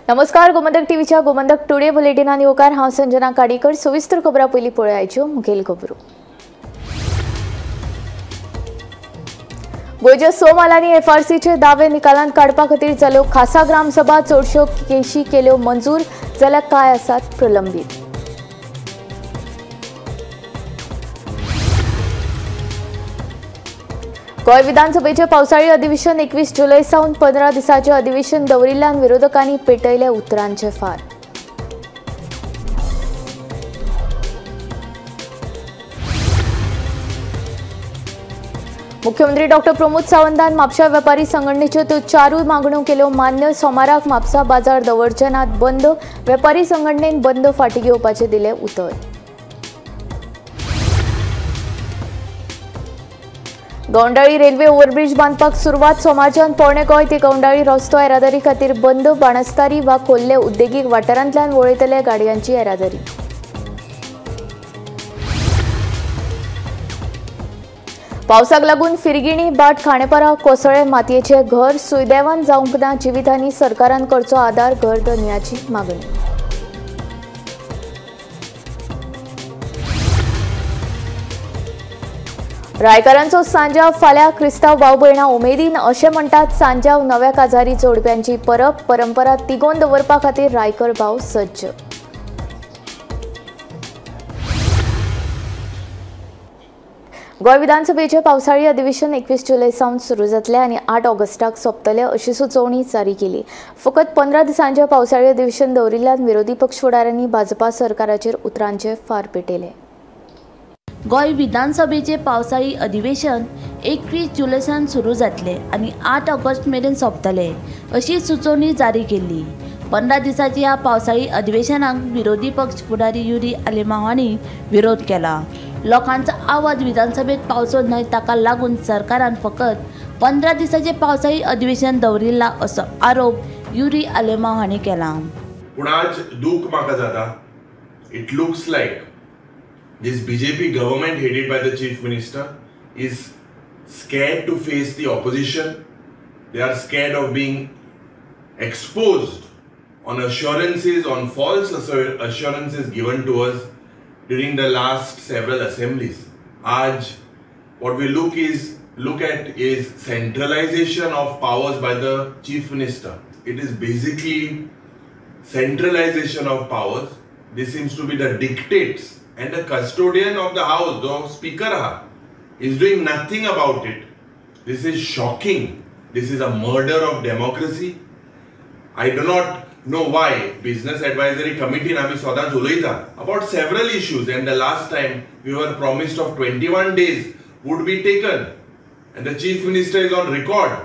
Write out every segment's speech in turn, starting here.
नमस्कार, गोमंतक टीव्हीच्या गोमंतक टुडे बुलेटिनान येवकार हांव संजना काडीकर। सविस्तर खबरां पयलीं पळोवयाच्यो मुखेल खबरो। गोंयच्या स मालांनी एफआरसीचे दावे निकालांत काडपा खातीर जाल्यो खासा ग्रामसभा चडश्यो केशी केल्यो मंजूर, जाल्यार कांय आसात प्रलंबीत। गोंय विधानसभेचे पावसाळी अधिवेशन 21 जुलै सावन 15 दिसांचे अधिवेशन दवरिल्ल्यान विरोधकांनी पेटयले उतरांचे फार। मुख्यमंत्री डॉक्टर प्रमोद सावंतान म्हापशा वेपारी संघटनेच्यो त्यो चारूय मागण्यो केल्यो मान्य। सोमाराक म्हापसा बाजार दवरचे नात बंद, वेपारी संघटनेन बंद फाटीं घेवपाचे दिले उतर। गवंडाळी रेल्वे ओव्हरब्रिज बांदपाक सुरवात। सोमारच्यान पोरणे गोंय ते गवंडाळी रस्तो येरादारी खातीर बंद। बाणस्तारी वा खोल्ले उद्देगीक वाठारांतल्यान वळयतले गाडयांची येरादारी। पावसाक लागून फिरगिणी बाट खांडेपारा कोसळे मातयेचे घर सुदैवान जावंक ना। जिवितांनी सरकारान करचो आदार घर धन्याची मागणी। रायकारांचो सांजाव फाल्यां क्रिस्तांव भाव भयणां उमेदीन अशें म्हणटात। सांजाव नव्या काजारी जोडप्यांची परब, परंपरा तिगोवन दवरपा खातीर रायकर भाव सज्ज। गोंय विधानसभेचे पावसाळी अधिवेशन 21 जुलै सावन सुरू जातले आनी 8 ऑगस्टाक सोंपतले अशी सुचोवणी जारी केली। फकत 15 दिसांचे पावसाळी अधिवेशन दवरिल्ल्यान विरोधी पक्ष फुडाऱ्यांनी भाजपा सरकाराचेर उतरांचे फार पेटयले। गोंय विधानसभेचे पावसाळी अधिवेशन 21 जुलै सावन सुरू जातले आनी 8 ऑगस्ट मेरेन सोंपतले अशी सुचोवणी जारी केली। 15 दिसांच्या ह्या पावसाळी अधिवेशनाक विरोधी पक्ष फुडारी युरी आलेमांव हांणी विरोध केला। लोकांचा आवाज विधानसभेत पावचो न्हय, ताका लागून सरकारान फकत 15 दिसांचे पावसाळी अधिवेशन दवरिल्ला असो आरोप युरी आलेमांव हांणी केला। पूण आज दूख म्हाका जाता, it looks like this BJP government headed by the Chief Minister is scared to face the opposition. They are scared of being exposed on assurances, on false assurances given to us during the last several assemblies. Aj, what we look at is centralization of powers by the Chief Minister. It is basically centralization of powers. This seems to be the dictates. And the custodian of the house, the speaker, is doing nothing about it. This is shocking. This is a murder of democracy. I do not know why Business Advisory Committee nami soda uloita about several issues, and the last time we were promised of 21 days would be taken, and the Chief Minister is on record.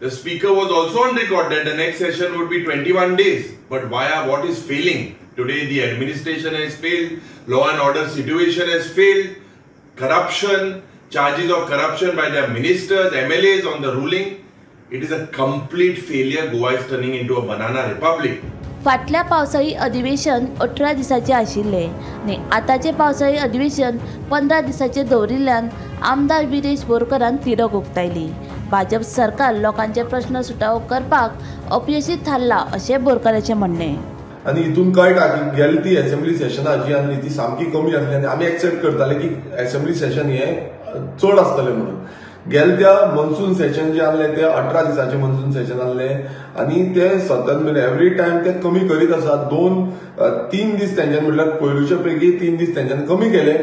The Speaker was also on record that the next session would be 21 days. But what is failing? Today the administration has failed, law and order situation has failed, corruption, charges of corruption by the ministers, MLAs on the ruling. It is a complete failure. Goa is turning into a banana republic. फाटल्या पावसाळी अधिवेशन 18 दिसांचे आशिल्ले आनी आतांचे पावसाळी अधिवेशन 15 दिसांचे दवरिल्ल्यान आमदार विरेश बोरकरान तिडक उक्तायली। भाजप सरकार लोकांचे प्रश्न सुटावो करपाक अपयशी थारला अशें बोरकराचें म्हणणें। आणि इथून कळटा की गेली ती असेंब्ली सेशनाची आनी ती सामकी कमी आसली आनी आमी एक्सेप्ट करताले की असेंब्ली सेशन हे चड आसतले म्हणून। गेल त्या मॉन्सून सेशन जे आसले ते 18 दिसांचे मॉन्सून सेशन आसले आनी ते सतत एवरी टाइम ते कमी करीत आसात। 2-3 दीस तेंच्यानी म्हटल्यार पयलूचे पैकी 3 दीस तेंच्यानी कमी केले।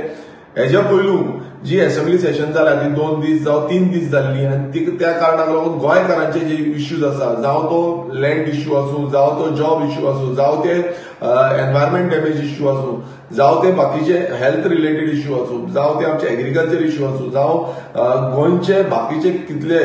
हेच्या पयलू जी असेंब्ली सेशन जाल्या ती 2 दीस जावं 3 दीस जाल्ली आनी त्या कारणाक लागून गोंयकारांचे जे इश्यूज आसा, जावं तो लँड इश्यू आसूं, जावं तो जॉब इश्यू आसूं, जावं ते एनवायरमेंट डॅमेज इश्यू आसूं, जावं ते बाकीचे हेल्थ रिलेटेड इश्यू आसूं, जावं ते आमचे एग्रीकल्चर इश्यू आसूं, जावं गोंयचे बाकीचे कितले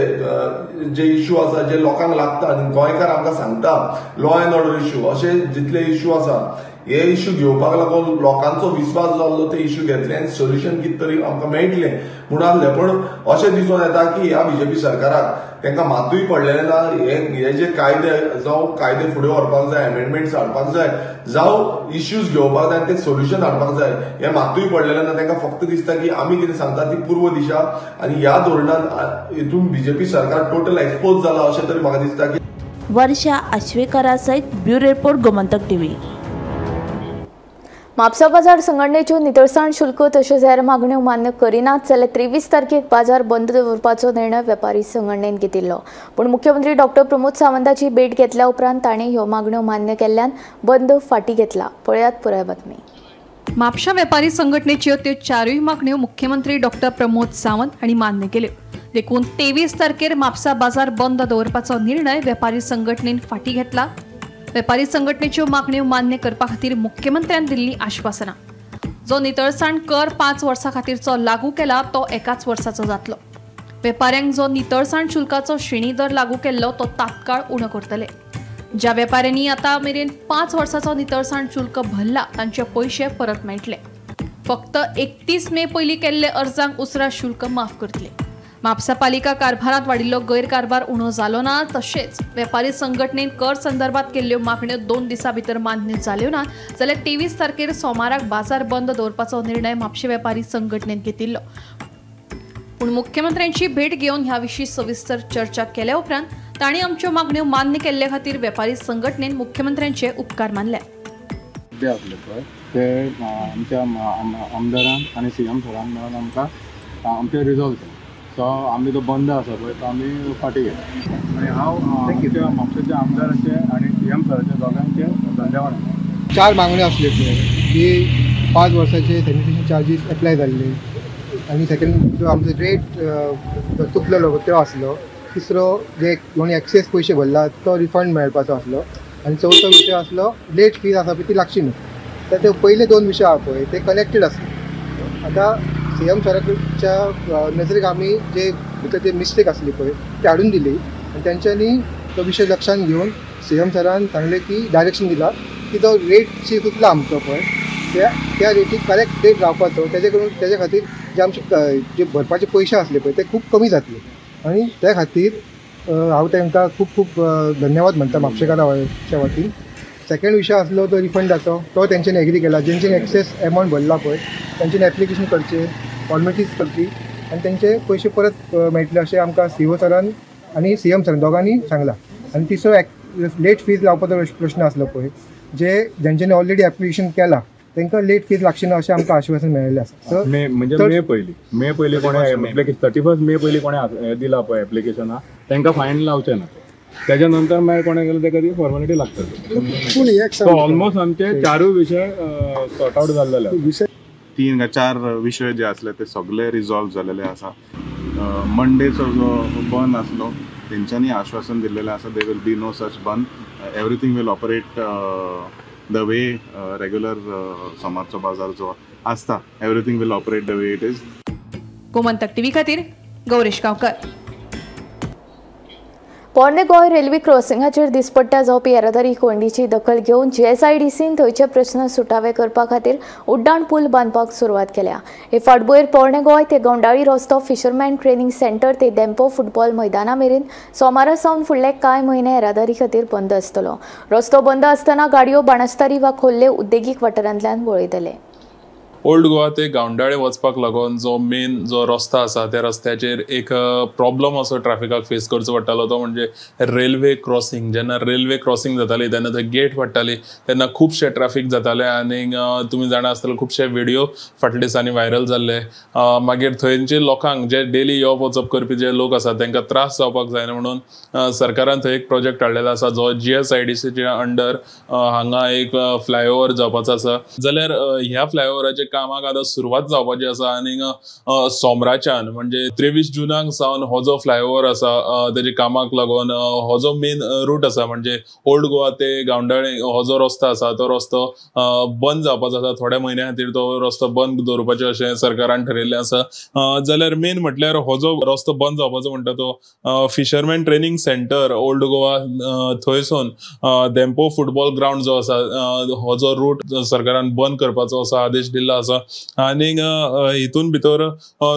जे इश्यू आसा जे लोकांक लागता आनी गोंयकार आमकां सांगता, लॉ एंड ऑर्डर इश्यू अशे जितले इश्यू आसा हे इश्यू घेवपाक लागून लोकांचो विश्वास जो आसलो ते इश्यू घेतले आनी सोल्युशन कितें तरी आमकां मेळटले म्हूण आसले। पण अशें दिसून येता की ह्या बीजेपी सरकाराक तांकां मातूय पडलेलें ना। हे जे कायदे जावं कायदे फुडें व्हरपाक जाय, अमेंडमेंट्स हाडपाक जाय, जावं इश्यूज घेवपाक जाय ते सोल्युशन हाडपाक जाय, हे मातूय पडलेलें ना। तांकां फक्त दिसता की आमी कितें सांगता ती पूर्व दिशा आनी ह्या धोरणान हितून बीजेपी सरकार टोटल एक्सपोज जाला अशें तरी म्हाका दिसता की वर्षा आश्वेकरा सयत bureau report Gomantak TV. Mapusa बाजार संघटनेच्यो नितळसाण शुल्क तशेंच हेर मागण्यो मान्य करिनात जाल्यार 23 तारखेक बाजार बंद दवरपाचो निर्णय वेपारी संघटनेन घेतिल्लो. पूण मुख्यमंत्री डॉक्टर प्रमोद सावंताची भेट घेतल्या उपरांत ताणें ह्यो मागण्यो मान्य केल्ल्यान बंद फाटीं घेतला. पळयात पुराय बातमी. म्हापशा वेपारी संघटनेच्यो त्यो चारूय मागण्यो मुख्यमंत्री डॉक्टर प्रमोद सावंत हांणी मान्य केल्यो. देखून 23 तारखेर म्हापसा बाजार बंद दवरपाचो निर्णय वेपारी संघटनेन फाटीं घेतला. वेपारी संघटनेच्यो मागण्यो मान्य करपा खातीर मुख्यमंत्र्यान दिल्ली आश्वासनां. जो नितळसाण कर 5 वर्सां खातीरचो लागू केला तो एकाच वर्साचो जातलो. वेपाऱ्यांक जो नितळसाण शुल्काचो श्रेणी दर लागू केल्लो तो तात्काळ उणो करतले. ज्या वेपाऱ्यांनी आतां मेरेन 5 वर्साचो नितळसाण शुल्क भरला तांचे पयशे परत मेळटले. फक्त 31 मे पयलीं केल्ले अर्जांक उसरा शुल्क माफ करतले. म्हापसा पालिका कारभारात वाडिल्लो गैरकारभार उणो जालो ना. तशेंच वेपारी संघटनेन कर संदर्भात केल्ल्यो मागण्यो 2 दिसां भितर मान्य जाल्यो ना जाल्यार 23 तारखेर सोमाराक बाजार बंद दवरपाचो निर्णय म्हापशे वेपारी संघटनेन घेतिल्लो. पूण मुख्यमंत्र्यांची भेट घेवन ह्या विशीं सविस्तर चर्चा केल्या उपरांत तांणी आमच्यो मागण्यो मान्य केल्ले खातीर वेपारी संघटनेन मुख्यमंत्र्यांचे उपकार मानले. ते आमच्या आमदारान आनी सीएम सरान मेळून आमकां आमचे रिजॉल्व केले. सो आमी तो बंद आसा पळय तो आमी फाटीं घेतला. आनी हांव आमच्या म्हापशेच्या आमदाराचे आनी सीएम सराचे दोगांचे धन्यवाद. 4 मागण्यो आसल्यो की 5 वर्साचे सॅनिटेशन चार्जीस एप्लाय जाल्ले आनी सेकंड जो आमचो रेट चुकलेलो तो आसलो. तिसरो जे कोणी एक्सेस पयशे भरला तो रिफंड मेळपाचो आसलो. आनी चवथो विशय आसलो लेट फीज आसा पळय ती लागची न्हू. तर ते पयले 2 विशय आहा पळय ते कनेक्टेड आसले. आतां सीएम सराच्या नजरेक आमी जे भितर ते मिस्टेक आसली पळय ती हाडून दिली आनी तेंच्यांनी तो विशय लक्षांत घेवन सीएम सरान सांगलें की डायरेक्शन दिला की तो रेट चुकला आमचो पळय त्या रेटीक करेक्ट रेट रावपाचो. तेजे खातीर जे आमचे जे भरपाचे पयशे आसले पळय ते खूब कमी जातले. आनी त्या खातीर हांव तांकां खूब खूब धन्यवाद म्हणटा म्हापशेकाराच्या वतीन. सेकंड विशय आसलो तो रिफंडाचो तो तेंच्यांनी एग्री केला. जेंच्यांनी एक्सेस एमावंट भरला पळय तेंच्यांनी एप्लिकेशन करचें फॉर्मेलिटीज करची आनी तेंचे पयशे परत मेळटले अशें आमकां सीओ सरान आनी सीएम सरान दोगांनी सांगलां. आनी तिसरो लेट फीज लावपाचो प्रश्न आसलो पळय जेंच्यांनी ऑलरेडी एप्लिकेशन केलां तांकां लेट फीज लागची ना अशें आमकां आश्वासन मेळिल्लें आसा. मे पयलीं कोणें 31 मे पयलीं कोणें दिला पळय एप्लिकेशनां तांकां फायन लावचें ना. त्याच्या नंतर मागीर कोणें गेलें तेका ती फॉर्मेलिटी लागता. सो ऑलमोस्ट आमचे 4 विशय सॉर्ट आउट जाल्लेले. 3 काय 4 विशय जे आसले ते सगळे रिजॉल्व जाल्लेले आसा. मंडेचो जो बंद आसलो तेंच्यांनी आश्वासन दिल्लेलें आसा they will B no such bandh. Everything will operate the way regular सोमारचो बाजार जो आसता everything will operate the way it is. Gomantak TV खातीर गौरेश गांवकर. पोरणे गोंय रेल्वे क्रॉसिंगाचेर दिसपट्ट्या जावपी येरादारी कोंडीची दखल घेवन GSIDCन थंयचे प्रस्न सुटावे करपा खातीर उड्डाण पूल बांदपाक सुरवात केल्या. हे फाटभुंयेर पोरणे गोंय ते गवंडाळी रस्तो फिशरमॅन ट्रेनिंग सेंटर ते डेम्पो फुटबॉल मैदाना मेरेन सोमारा सावन फुडले कांय म्हयने येरादारी खातीर बंद आसतलो. रस्तो बंद आसतना गाडयो बाणस्तारी वा खोल्ले उद्देगीक वाठारांतल्यान वळयतले. ओल्ड गोवा ते गावंडाळे वचपाक लागून जो मेन जो रस्तो आसा त्या रस्त्याचेर एक प्रॉब्लम असो ट्रॅफिकाक फेस करचो पडटालो तो म्हणजे रेल्वे क्रॉसिंग. जेन्ना रेल्वे क्रॉसिंग जाताली तेन्ना थंय गेट पडटाली तेन्ना खुबशे ट्रॅफिक जाताले आनी तुमी जाणा आसतले खुबशे व्हिडिओ फाटल्या दिसांनी व्हायरल जाल्ले. मागीर थंयचे लोकांक जे डेली येवप वचप करपी जे लोक आसात तांकां त्रास जावपाक जायना म्हणून सरकारान थंय एक प्रोजेक्ट हाडलेलो आसा जो GSIDCच्या अंडर हांगा एक फ्लायओव्हर जावपाचो आसा. जाल्यार ह्या फ्लायओव्हराचे कामाक आतां सुरवात जावपाची आसा आनी सोमराच्यान म्हणजे 23 जुनाक सावन हो जो फ्लायओव्हर आसा तेजे कामाक लागून हो जो मेन रूट आसा म्हणजे ओल्ड गोवा ते गावंडाळे हो जो रस्तो आसा तो रस्तो बंद जावपाचो आसा. थोड्या म्हयन्या खातीर तो रस्तो बंद दवरपाचें अशें सरकारान ठरयल्लें आसा. जाल्यार मेन म्हटल्यार हो जो रस्तो बंद जावपाचो म्हणटा तो fisherman training centre old Goa थंयसून डेम्पो फुटबॉल ग्राउंड जो आसा हो जो रूट सरकारान बंद करपाचो असो आदेश दिल्लो आसा आनी हितून भितर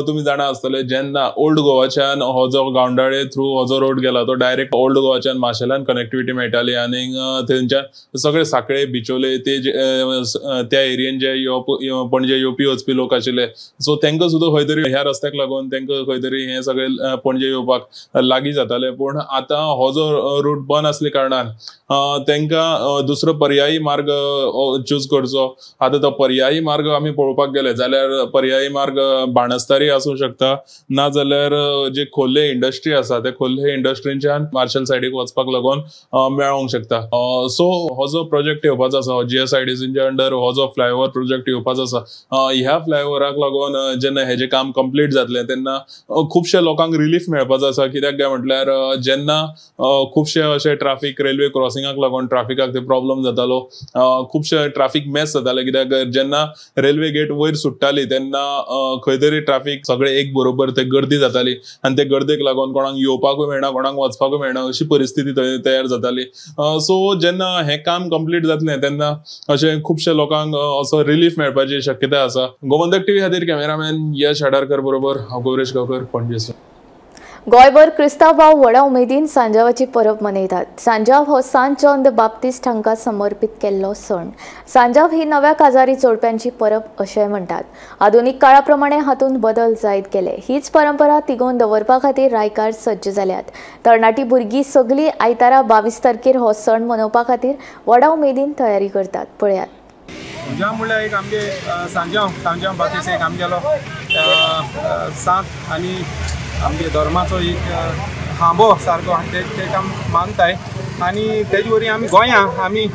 तुमी जाणा आसतले जेन्ना ओल्ड गोवाच्यान हो जो गावंडाळे थ्रू हो जो रोड गेला तो डायरेक्ट ओल्ड गोवाच्यान माशेलान कनेक्टिविटी मेळटाली आनी थंयच्यान सगळे साखळे बिचोले ते त्या एरियेन जे पणजे येवपी वचपी लोक आशिल्ले सो तांकां सुद्दां खंय तरी ह्या रस्त्याक लागून तांकां खंय तरी हे सगळे पणजे येवपाक लागीं जाताले पूण आतां हो जो रूट बंद आसले कारणान तांकां दुसरो पर्यायी मार्ग चूज करचो आतां तो पर्यायी मार्ग आमी पळोवपाक गेले जाल्यार पर्यायी मार्ग बाणस्तारी आसूं शकता ना जाल्यार जे खोल्ले इंडस्ट्री आसा ते खोल्ले इंडस्ट्रीच्यान मार्शल सायडीक वचपाक लागून मेळोंक शकता सो हो जो प्रोजेक्ट येवपाचो आसा GSIDCच्या अंडर हो जो फ्लायओव्हर प्रोजेक्ट येवपाचो आसा ह्या फ्लायओव्हराक लागून जेन्ना हेजें काम कंप्लीट जातलें तेन्ना खुबशे लोकांक रिलीफ मेळपाचो आसा कित्याक काय म्हटल्यार जेन्ना खुबशे अशे ट्राफीक रेल्वे क्रॉसिंगाक लागून ट्राफिकाक ते प्रॉब्लम जातालो खुबशे ट्राफीक मेस जाताले कित्याक जेन्ना रेल्वे गेट वयर सुट्टाली तेन्ना खंय तरी ट्राफीक सगळे एक बरोबर ते गर्दी जाताली आनी ते गर्देक लागून कोणाक येवपाकूय मेळना कोणाक वचपाकूय मेळना अशी परिस्थिती तयार जाताली सो जेन्ना हें काम कंप्लीट जातलें तेन्ना अशें खुबशे लोकांक असो रिलीफ मेळपाची शक्यताय आसा गोमंतक टीव्ही खातीर कॅमेरामॅन यश आडारकर बरोबर हांव गौरेश गांवकर पणजेसून गोंयभर क्रिस्तांव भाव व्हडा उमेदीन सांजावाची परब मनयतात। सांजाव हो सांत जॉन द बाप्टिस्ट हांकां समर्पीत केल्लो सण। सांजाव ही नव्या काजारी जोडप्यांची परब अशें म्हणटात। आधुनीक काळा प्रमाणे हातूंत बदल जायत गेले। हीच परंपरा तिगोवन दवरपा खातीर रायकार सज्ज जाल्यात। तरणाटी भुरगीं सगळीं आयतारा 22 तारखेर हो सण मनोवपा खातीर व्हडा उमेदीन तयारी करतात। पळयात। सांजाव म्हणल्यार एक आमगे सांजाव बाकीचे एक आमगेलो सांत आनी आमगे धर्माचो एक हांबो सारको ते काम मानताय आनी तेजे वरी आमी गोंयां आमी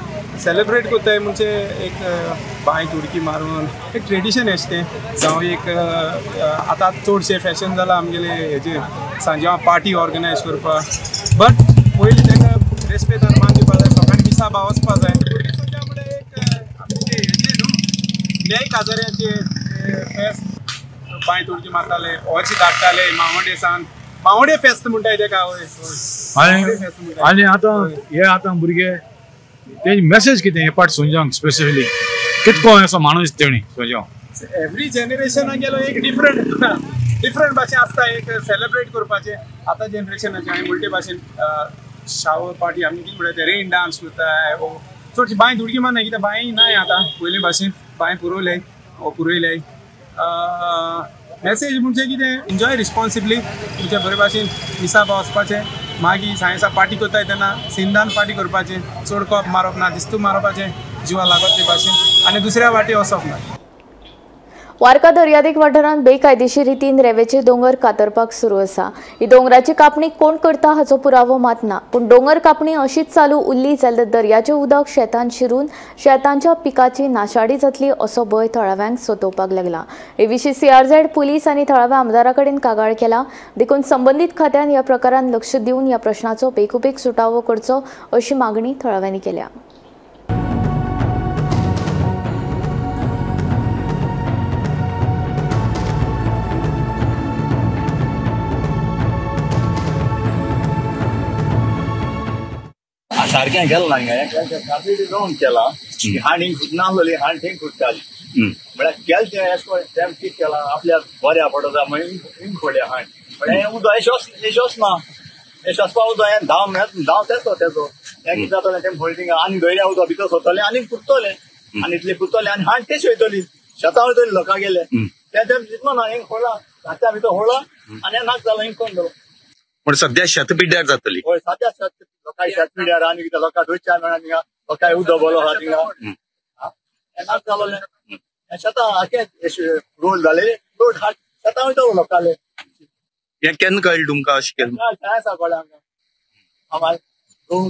सेलिब्रेट करताय म्हणजे एक बांय तुडकी मारून एक ट्रेडिशन अशें तें जावं एक आतां चडशे फॅशन जाला आमगेले हेजे सांजाव पार्टी ऑर्गनायज करपाक बट पयलीं ताका रेस्पेद मान दिवपा जाय सकाळीं दिसा वचपा जाय सांजाव म्हणल्यार एक आमचे हेजे न्हू न्याय काजाऱ्याचे फेस्त बांय तुडकी मारताले ओची धाडटाले मावडे फेस्त म्हणटाय तेका आनी आतां भुरगे तेजी मेसेज कितें हे पाट सोंजावंक स्पेसिफिकली कितको असो माणूस तेणी सोंजाव एवरी जनरेशनाक गेलो एक डिफरंट भाशेन आसता एक सेलिब्रेट करपाचे आतां जनरेशनाचे आमी म्हणटे भाशेन शावर पार्टी आमी कितें म्हणटा रेन डान्स करताय चडशी बांय तुडकी मारनाय कित्याक बांय नाय आतां पयले भाशेन बांय पुरयले मेसेज म्हणजे कितें एन्जॉय रिस्पॉन्सिबली तुमचे बरे भाशेन दिसाप वचपाचें मागीर सायन्सा पार्टी करताय तेन्ना सिंधान पार्टी करपाचें चड कप मारप ना दिस्तू मारपाचें जिवा लागत ते भाशेन आनी दुसऱ्या वाटी वचप ना। वार्का दर्यादेग वाठारांत बेकायदेशीर रितीन रेंवेचे दोंगर कातरपाक सुरू आसा। ही दोंगराची कापणी कोण करता हाचो पुरावो मात ना पूण दोंगर कापणी अशीच चालू उरली जाल्यार दर्याचें उदक शेतांत शिरून शेतांच्या पिकाची नाशाडी जातली असो भंय थळाव्यांक सतोवपाक लागला। हे विशीं CRZ पुलीस आनी थळाव्या आमदारा कडेन कागाळ केला। देखून संबंदीत खात्यान ह्या प्रकारान लक्ष दिवन ह्या प्रश्नाचो बेगोबेग सुटावो करचो अशी मागणी थळाव्यांनी केल्या। सारकें गेलें ना कापीट जावन केला हांड हिंग खुट नासलोली हांड थिंग खुट्टाली म्हळ्यार केलें तें कितें केलां आपल्याक बऱ्या पडटा मागीर हिंग खोड्या हांड म्हळ्यार उदक येशोच ना येशोचपा उदक हें धांव तेचो हें कितें जातालें तें व्हडलें आनी गैऱ्या उदक भितर सरतलें आनी पुरतलें आनी इतलें पुरतलें आनी हांड तेच वयतली शेतां वयतली लोकां गेले तें दिसलो ना हिंग खोडला हात्या भितर होडला आनी हें नाक जालो हिंग कोण जालो पण सध्या शेतपिड्ड्यार जातली हय सध्या लोकां शेतपिड्यार आनी कितें लोकां दोनच्या मेळा थिंगा लोकां उदक बरो आहा थिंगा हें नाक जालोलें शेतां आखे रोड जालेले रोड शेतां वयतलो लोकांले हें केन्ना कळ्ळें तुमकां अशें केलें आसा कळ्ळें आमकां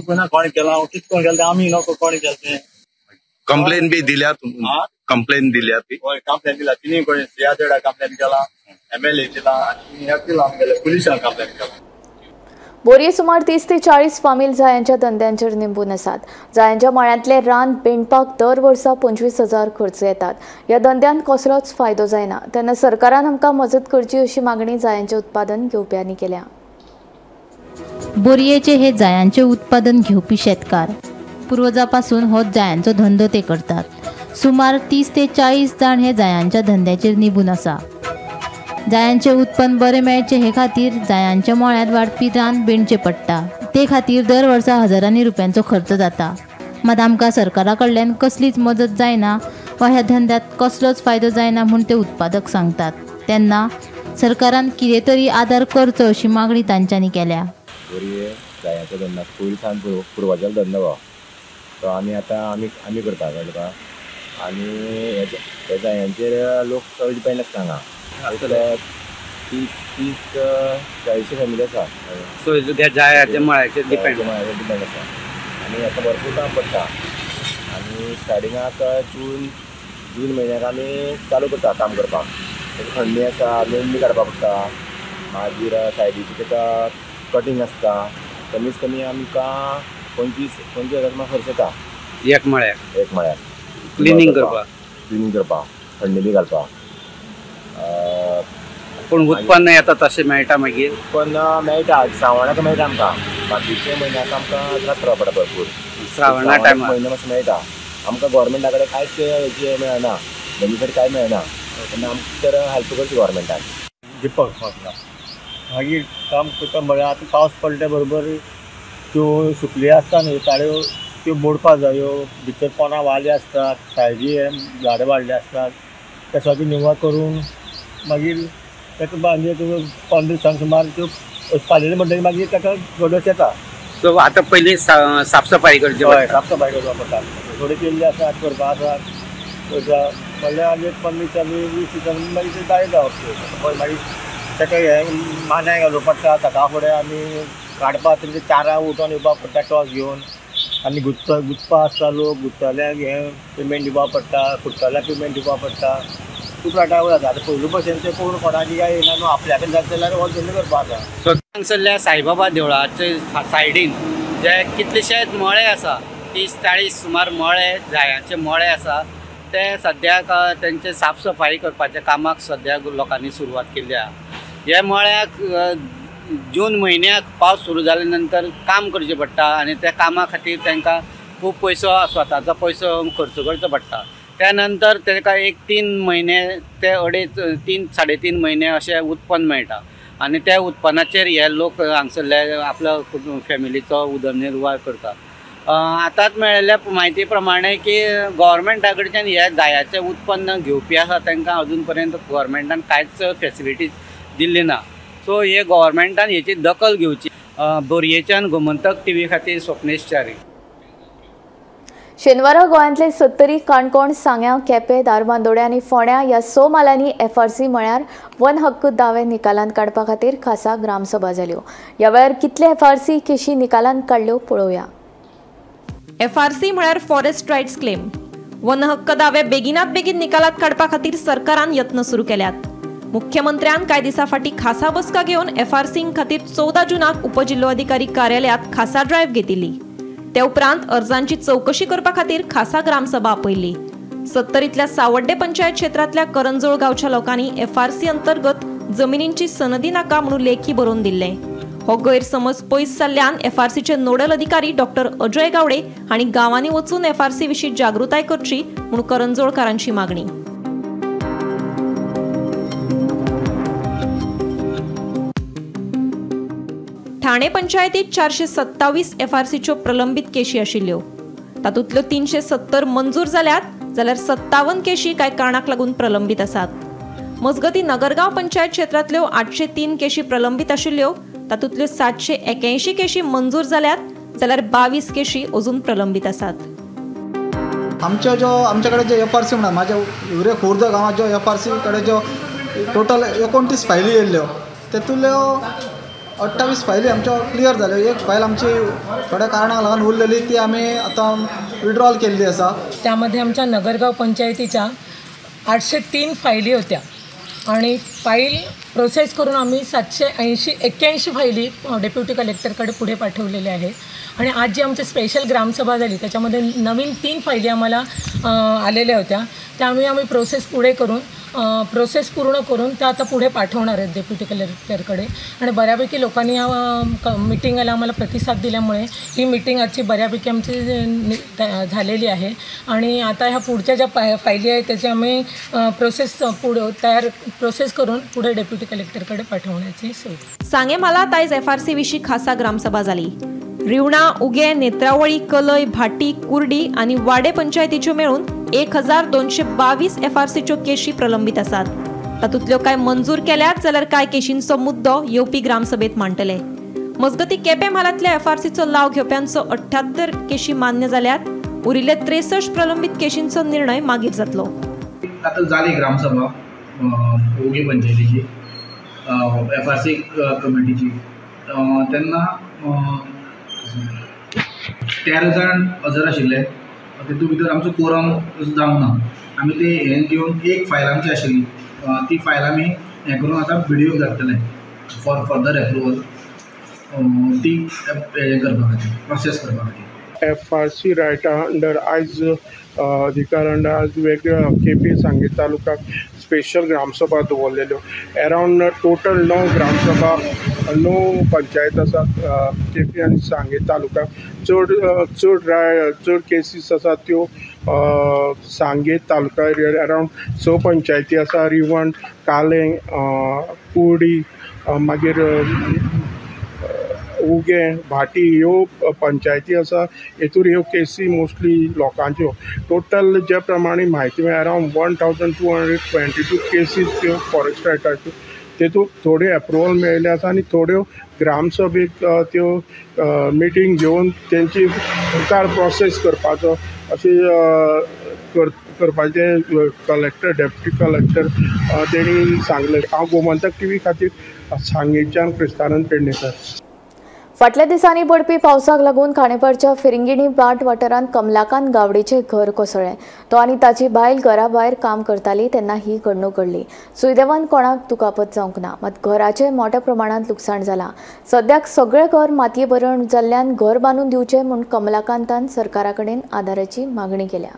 कोणा कोण केलां कितको केलें आमी नको कोण केलें तें कंप्लेन बी दिल्या कंप्लेन दिल्या ती हय कंप्लेन दिला तिनी कोणी CRZ कंप्लेन केला MLA दिला आनी हे केला आमगेले पुलिसांक कंप्लेन केला। बोरये सुमार 30 ते 40 फामील जायांच्या धंद्यांचेर निंबून आसात। जायांच्या मळ्यांतले रान बेंडपाक दर वर्सा 25,000 खर्च येतात। ह्या धंद्यांत कसलोच फायदो जायना तेन्ना सरकारान आमकां मजत करची अशी मागणी जायांचें उत्पादन घेवप्यांनी केल्या। बोरयेचे हे जायांचे उत्पादन घेवपी शेतकार पुर्वजापासून हो जायांचो धंदो ते करतात। सुमार 30 ते 40 जाण हे जायांच्या धंद्याचेर निबून आसा. जायांचे उत्पन्न बरें मेळचे हे खातीर जायांच्या मळ्यांत वाडपी रान विणचें पडटा. ते खातीर दर वर्सा हजारांनी रुपयांचो खर्च जाता. मात आमकां सरकारा कडल्यान कसलीच मजत जायना वा ह्या धंद्यात कसलोच फायदो जायना म्हूण ते उत्पादक सांगतात. तेन्ना सरकारान कितें तरी आदार करचो अशी मागणी तांच्यांनी केल्या. जायांचो धंदा पयलींसान पुर्वाचेलो धंदो हो तो आमी करता कळ्ळें तुका. आनी हे जायांचेर लोक चड डिपेंड आसता हांगा. 30-40 फॅमिली आसा. सो जायाच्या मळ्याचेर डिपेंड आसा. आनी हाका भरपूर काम पडटा. आनी स्टार्टिंगाक जून म्हयन्याक आमी चालू करता काम करपाक. थंडी आसा, मेंढी काडपाक पडटा. मागीर सायडीची ताका कटींग आसता. कमीत कमी आमकां 25,000 खर्च येता एक मळ्याक क्लिनींग करपाक थंडी बी घालपाक. पूण उत्पन्न येता तशें मेळटा. मागीर उत्पन्न मेळटा श्रावणाक मेळटा आमकां. बाकीच्या म्हयन्याक आमकां त्रास करपा पडटा भरपूर. श्रावणा टायमार म्हयनो मातसो मेळटा. आमकां गव्हर्मेंटा कडेन कांयच हेजें मेळना, बेनिफीट कांय मेळना. तेन्ना आमकां तर हेल्प करची गव्हर्मेंटान. दिपक मागीर काम करता म्हळ्यार आतां पावस पडले बरोबर त्यो सुकल्यो आसता न्हय ताळ्यो त्यो मोडपा जायो. भितर पोनां वाले आसतात, सायजी झाडां वाडले आसतात. ते सगळें निवळ करून मागीर ताका म्हणजे 15 दिसांक सुमार त्यो पाळिल्यो म्हणटकीर मागीर ताका गडस येता. सो आतां पयलीं साफसफाई करची पडटा. साफसफाई करपाक पडटा. थोडी केल्ली आसा करपा आसा म्हणल्यार आनी 15 दिसांनी 20 दिसांनी मागीर ते दाय जावप. मागीर ताका हे मानाय घालूंक पडटा. सकाळ फुडें आमी काडपा तेंचे चारां उठोवन येवपाक पडटा टॉस घेवन. आनी गुंतपा आसता लोक गुंतल्याक हे पेमेंट दिवपा पडटा. फुट्टल्याक पेमेंट दिवपा पडटा. खूब राटावळ जाता. आतां पयलू भशेन ते कोण कोणाची काय येना न्हू. आपल्याकच जाता जाल्यार हो धंदो करपा आसा. हांगसरल्या साईबाबा देवळाचे सायडीन जे कितलेशेच मळे आसा 30-40 सुमार मळे जायांचे मळे आसा ते सद्याक तेंचे साफसफाई करपाच्या कामाक सद्याक लोकांनी सुरवात केल्ली आहा. हे मळ्याक जून म्हयन्याक पावस सुरू जाले नंतर काम करचें पडटा आनी त्या कामा खातीर तांकां खूब पयसो स्वताचो पयसो खर्च करचो पडटा. त्या नंतर ताका एक 3 महिने ते 3-3.5 महिने अशें उत्पन्न मेळटा. आनी त्या उत्पन्नाचेर हे लोक हांगसरले आपल्या फॅमिलीचो उदरनिर्वाह करता. आतांच मेळिल्ल्या म्हायती प्रमाणे की गव्हर्मेंटा कडच्यान हे जायाचें उत्पन्न घेवपी आसा तांकां अजून पर्यंत गव्हर्मेंटान कांयच फॅसिलिटीज दिल्ली ना. सो हे गव्हर्मेंटान हेची दखल घेवची. बोरयेच्यान गोमंतक TV खातीर स्वप्नेश च्यारी. शेनवारा गोंयांतले 70 काणकोण, सांग्यां, केपें, धारबांदोड्या आनी फोंड्या ह्या स मालांनी FRC म्हळ्यार वन हक्क दावे निकालांत काडपा खातीर खासा ग्रामसभा जाल्यो. ह्या वेळार कितले FRC केशी निकालांत काडल्यो पळोवया. FRC म्हळ्यार फॉरेस्ट रायट्स क्लेम. वन हक्क दावे बेगिनात बेगीन निकालांत काडपा खातीर सरकारान यत्न सुरू केल्यात. मुख्यमंत्र्यान कांय दिसा फाटीं खासा बसका घेवन FRC खातीर 14 जूनाक उपजिल्लो अधिकारी कार्यालयांत खासा ड्रायव्ह घेतिल्ली. ते उपरांत अर्जांची चवकशी करपा खातीर खासा ग्रामसभा आपयल्ली. 70 सावड्डे पंचायत क्षेत्रांतल्या करंजोळ गांवच्या लोकांनी FRC अंतर्गत जमिनींची सनदी नाका म्हणून लेखी बरोवन दिल्ले. हो गैरसमज पयस जाल्ल्यान FRCचे नोडल अधिकारी डॉक्टर अजय गावडे हांणी गांवांनी वचून FRC विशीं जागृताय करची म्हूण करंजोळकारांची मागणी. ठाणे पंचायतीत 427 FRCच्यो प्रलंबीत केशी आशिल्ल्यो. तातूंतल्यो 370 मंजूर जाल्यात जाल्यार 57 केशी कांय कारणाक लागून प्रलंबीत आसात. मजगती नगरगांव पंचायत क्षेत्रांतल्यो 803 केशी प्रलंबीत आशिल्ल्यो. तातूंतल्यो 781 केशी मंजूर जाल्यात जाल्यार 22 केशी अजून प्रलंबीत आसात. आमचे कडेन जे FRC म्हणा म्हाज्या उरे खोर्द गांवांत ज्यो FRC कडेन ज्यो टोटल 29 फायली येयल्ल्यो तेतूंतल्यो 28 फायली आमच्यो क्लियर जाल्यो. एक फायल आमची थोड्या कारणाक लागून उरलेली ती आमी आतां विड्रॉल केल्ली आसा. त्यामध्ये आमच्या नगरगाव पंचायतीच्या 803 फायली होत्या आणि फाईल प्रोसेस करून आम्ही 781 फायली डेप्युटी कलेक्टरकडे पुढे पाठवलेल्या आहेत. आणि आज जी आमची स्पेशल ग्रामसभा झाली त्याच्यामध्ये नवीन 3 फायली आम्हाला आलेल्या होत्या. त्यामुळे आम्ही प्रोसेस पुढे करून प्रोसेस पूर्ण करून त्या आता पुढे पाठवणार आहेत डेप्युटी कलेक्टरकडे. आणि बऱ्यापैकी लोकांनी या मिटिंगला आम्हाला प्रतिसाद दिल्यामुळे ही मिटिंग आजची बऱ्यापैकी आमची झालेली आहे. आणि आता ह्या पुढच्या ज्या फायली आहेत त्याची आम्ही प्रोसेस करून पुढे डेप्युटी कलेक्टरकडे पाठवण्याची सोय. सांगेमालात आयज FRC विशीं खासा ग्रामसभा जाली. रिवणा, उगे, नेत्रावळी, कलय, भाटी, कुर्डी आणि वाडे पंचायतीच्यो मेळून 1222 FRCच्यो केशी प्रलंबीत आसात. तातूंतल्यो कांय मंजूर केल्यात जाल्यार कांय केशींचो मुद्दो येवपी ग्रामसभेत मांडटले. मजगती केपें म्हालांतल्या FRCचो लाव घेवप्यांचो 78 केशी मान्य जाल्यात. उरिल्ले 63 प्रलंबीत केशींचो निर्णय मागीर जातलो. आता जाली ग्रामसभा ओगी पंचायतीची FRC कमिटीची तेन्ना 13 जाण हजर आशिल्ले. तितूंत भितर आमचो कोरम जावंक ना. आमी ते हें घेवन एक फायल आमची आशिल्ली ती फायल आमी हें करून आतां BDOक धाडटले फॉर फर्दर एप्रुवल ती हें करपा खातीर प्रोसेस करपा खातीर. FRC रायटा अंडर आयज अधिकार अंडर आज वेगळ्या केपी सांगें तालुक्याक स्पेशल ग्रामसभा दवरलेल्यो. अरावंड टोटल 9 ग्रामसभा 9 पंचायत आसात केपी आनी सांगें तालुक्याक. चड केसीस आसात त्यो सांगें तालुका एरियार अरावंड 6 पंचायती आसा. रिवण, कालें, कुर्डी, मागीर उगे, भाटी ह्यो पंचायती आसा. हेतूर ह्यो केसी मोस्टली लोकांच्यो. टोटल जे प्रमाणे म्हायती मेळ्ळ्या अरावंड 1222 केसीस त्यो फॉरेस्ट रायटाच्यो. तेतूंत थोड्यो एप्रुवल मेळिल्ले आसा आनी थोड्यो ग्रामसभेक त्यो मिटींग घेवन तेंची मुखार प्रोसेस करपाचो अशें करपाचें कलेक्टर डेप्युटी कलेक्टर तेणी सांगलें. हांव गोमंतक TV खातीर सांगेच्यान क्रिस्तानंद पेडणेकर. फाटल्या दिसांनी पडपी पावसाक लागून खांडेपारच्या फिरंगिणी भाट वाठारांत कमलाकांत गावडेचें घर कोसळ्ळें. तो आनी ताची बायल घरा भायर काम करताली तेन्ना ही घडणूक घडली. सुदैवान कोणाक दुखापत जावंक ना, मात घराचें मोठ्या प्रमाणांत लुकसाण जालां. सद्याक सगळें घर मातये भरण जाल्ल्यान घर बांदून दिवचें म्हूण कमलाकांतान सरकारा कडेन आदाराची मागणी केल्या.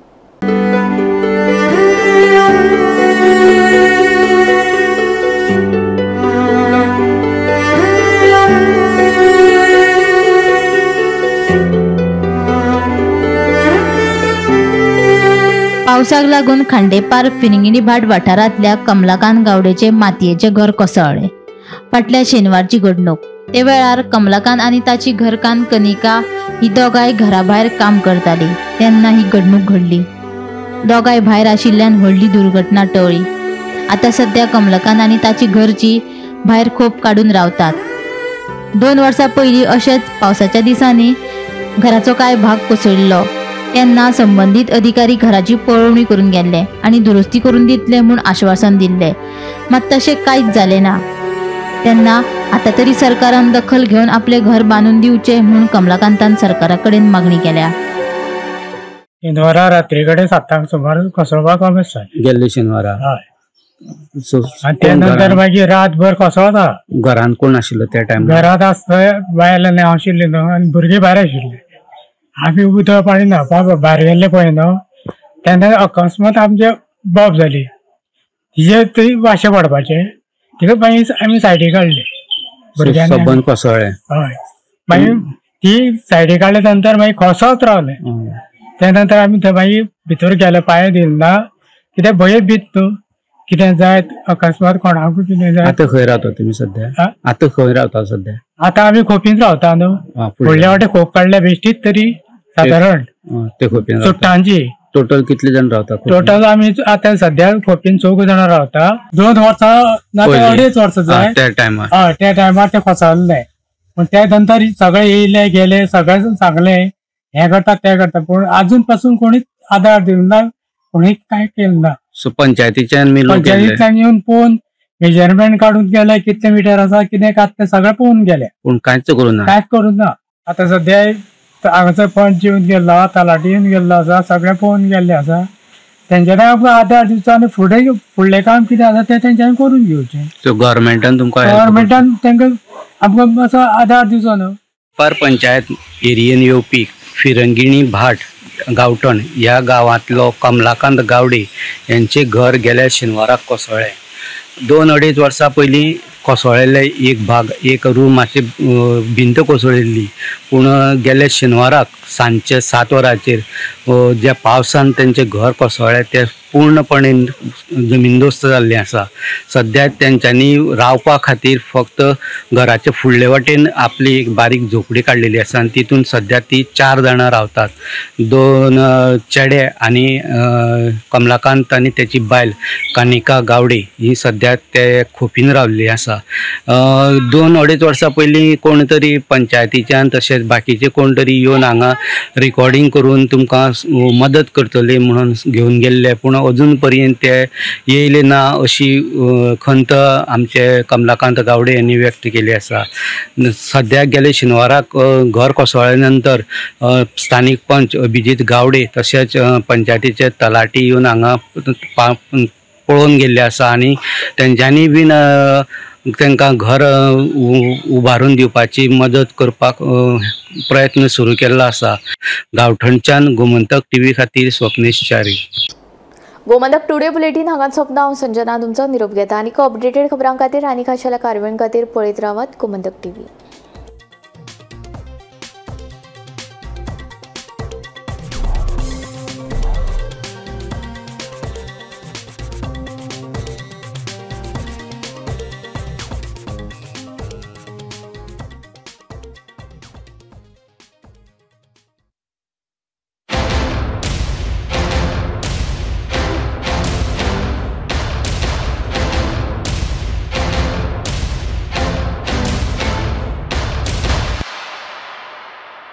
पावसाक लागून खांडेपार फिरंगिणी भाट वाठारांतल्या कमलाकांत गावडेचे मातयेचे घर कोसळ्ळें. फाटल्या शेनवारची घडणूक. ते वेळार कमलाकांत आनी ताची घरकान्न कनिका ही दोगांय घरा भायर काम करताली तेन्ना ही घडणूक घडली. दोगांय भायर आशिल्ल्यान व्हडली दुर्घटना टळ्ळी. आतां सध्या कमलाकांत आनी ताची घरची भायर खोप काडून रावतात. 2 वर्सां पयलीं अशेंच पावसाच्या दिसांनी घराचो कांय भाग कोसळिल्लो तेन्ना संबंधीत अधिकारी घराची पळोवणी करून गेल्ले आनी दुरुस्ती करून दितले म्हूण आश्वासन दिल्ले, मात तशें कांयच जालें ना. तेन्ना आतां तरी सरकारान दखल घेवन आपले घर बांदून दिवचें म्हूण कमलाकांतान सरकारा कडेन मागणी केल्या. शेनवारा रात्री कडेन 7 सुमार कोसळपाक आसा गेल्ले शेनवारा. आनी त्या नंतर मागीर रातभर कोसळता. घरांत कोण आशिल्लो त्या टायमार? घरांत आसता बायल आनी हांव आशिल्ले न्हू आनी भुरगीं भायर आशिल्ले. आमी उदक पाणी न्हावपाक भायर गेल्ले पळय न्हू तेन्ना अकस्मात आमचे बॉब जाली. तिजे थंय वाशे पडपाचे. तिका मागीर आमी सायडीक काडले भुरग्यांनी कोसळ्ळे. हय. मागीर ती सायडीक काडले नंतर मागीर कोसळत रावले. त्या नंतर आमी थंय मागीर भितर गेले पांय दिना कित्याक भंय भीत न्हू कितें जाय अकस्मात कोणाकूय कितें जाय. आतां खंय रावता तुमी सध्या? आतां खंय रावता सध्या? आतां आमी खोपीन रावता न्हू. फुडल्या वाटे खोप काडल्या बेश्टीत तरी सादारण ते खोपीन सुट्टांची. टोटल कितले जाण रावता? टोटल आमी आतां सध्या खोपीन 4 जाणां रावता. 2 वर्सां ना 2.5 वर्सां जाय त्या टायमार. त्या टायमार ते कोसळ्ळे. पूण त्या नंतर सगळे येयले गेले सगळे सांगले हे करता ते करता पूण अजून पासून कोणीच आदार दिवना, कोणी काय केलं ना. सो पंचायतीच्यान येवन पळोवन मेजरमेंट काढून गेले कितले मिटर आसा कितें ते सगळे पळोवन गेले पूण कांयच करूं ना. कांयच करूं ना. आतां सध्या हांगासर पंच येवन गेल्लो, तलाटी येवन गेल्लो आसा, सगळे पळोवन गेल्ले आसा. तेंच्यांनी आमकां आदार दिवचो आनी फुडलें काम कितें आसा तें तेंच्यांनी करून घेवचें. सो गव्हर्मेंटान तुमकां गव्हर्मेंटान तांकां आमकां असो आदार दिवचो न्हू. पार पंचायत एरियेन येवपी फिरंगिणी भाट गावठण ह्या गावांतलो कमलाकांत गावडे यांचे घर गेल्या शेनवाराक कोसळ्ळें. 2-2.5 वर्सां पयलीं कोसळिल्ले एक भाग, एक रुमाची भिंत कोसळिल्ली, पूण गेल्या शेनवाराक सांजचे 7 वरांचेर ज्या पावसान तेंचें घर कोसळ्ळें तें पूर्णपणे जमीनदोस्त जाल्लें आसा. सद्या तेंच्यांनी रावपा खातीर फक्त घराचे फुडले वटेन आपली एक बारीक झोपडी काडलेली आसा आनी तितून सद्या ती 4 जाणां रावतात. 2 चेडे आनी कमलाकांत आनी तेची बायल कनिका गावडे ही सद्या ते खोपीन रावल्ली आसा. 2-2.5 वर्सां पयलीं कोण तरी पंचायतीच्यान तशेंच बाकीचे कोण तरी येवन हांगा रिकॉर्डिंग करून तुमकां मदत करतले म्हणून घेवन गेल्ले, पूण अजून पर्यंत ते येयले ना अशी खंत आमचे कमलाकांत गावडे यांनी व्यक्त केली आसा. सद्या गेले शेनवाराक घर कोसळ्ळे नंतर स्थानीक पंच अभिजीत गावडे तशेंच पंचायतीचे तलाटी येवन हांगा पळोवन गेल्ले आसा आनी तेंच्यांनी बीन तांकां घर उबारून दिवपाची मदत करपाक प्रयत्न सुरू केल्लो आसा. गांवठणच्यान गोमंतक TV खातीर स्वप्नेश च्यारी. गोमंतक टुडे बुलेटिन हांगा सोंपता. हांव संजना तुमचो निरोप घेता. आनीक अपडेटेड खबरां खातीर आनी खाशेल्या कारवाईं खातीर पळयत रावात गोमंतक TV.